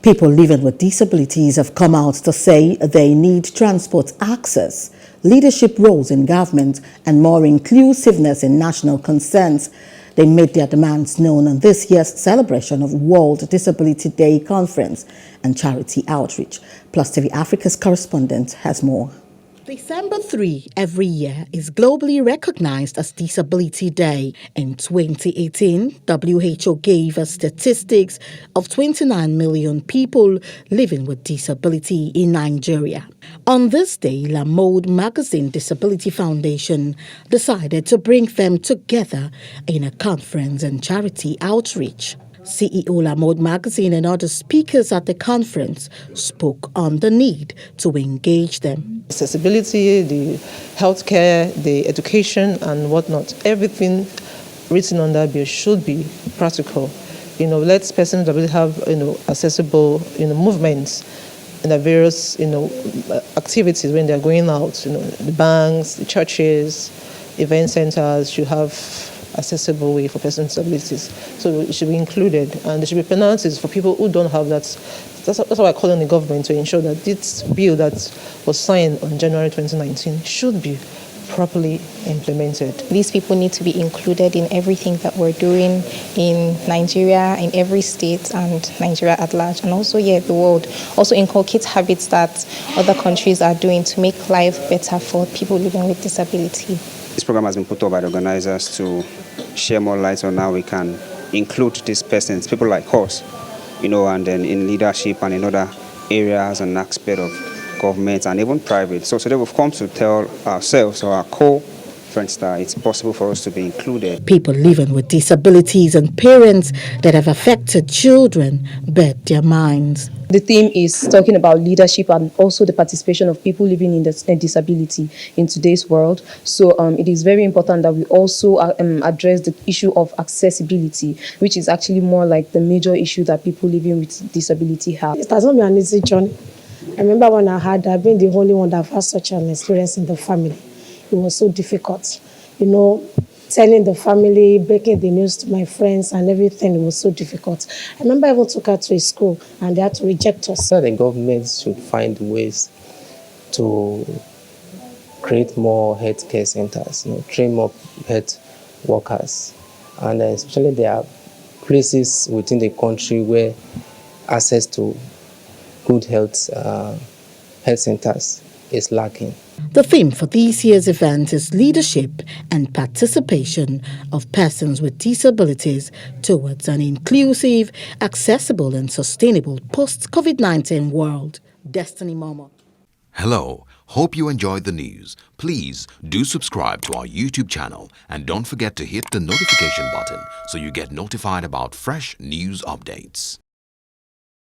People living with disabilities have come out to say they need transport access, leadership roles in government, and more inclusiveness in national concerns. They made their demands known on this year's celebration of World Disability Day Conference and charity outreach. Plus TV Africa's correspondent has more. December 3 every year is globally recognized as Disability Day. In 2018, WHO gave us statistics of 29 million people living with disability in Nigeria. On this day, La Mode Magazine Disability Foundation decided to bring them together in a conference and charity outreach. CEO La Mode Magazine and other speakers at the conference spoke on the need to engage them. Accessibility, the healthcare, the education and whatnot, everything written on that bill should be practical. Let persons that have, accessible, movements in the various, activities when they're going out. The banks, the churches, event centers should have accessible way for persons with disabilities. So it should be included, and there should be penalties for people who don't have that. That's why I call on the government to ensure that this bill that was signed on January 2019 should be properly implemented. These people need to be included in everything that we're doing in Nigeria, in every state, and Nigeria at large, and also the world. Also inculcate habits that other countries are doing to make life better for people living with disability. This program has been put up by the organizers to share more light on how we can include these persons, people like us, and then in leadership and in other areas and aspects of government and even private. So today we've come to tell ourselves or our co-friends that it's possible for us to be included. People living with disabilities and parents that have affected children bet their minds. The theme is talking about leadership and also the participation of people living in disability in today's world. So it is very important that we also address the issue of accessibility, which is actually more like the major issue that people living with disability have. It has not been an easy journey. I remember when I've been the only one that had such an experience in the family. It was so difficult, telling the family, breaking the news to my friends and everything. It was so difficult. I remember I even took her to a school and they had to reject us. So the government should find ways to create more healthcare centers, train more health workers. And especially there are places within the country where access to good health centers is lacking. The theme for this year's event is leadership and participation of persons with disabilities towards an inclusive, accessible and sustainable post-COVID-19 world. Destiny Momo. Hello, hope you enjoyed the news. Please do subscribe to our YouTube channel and don't forget to hit the notification button so you get notified about fresh news updates.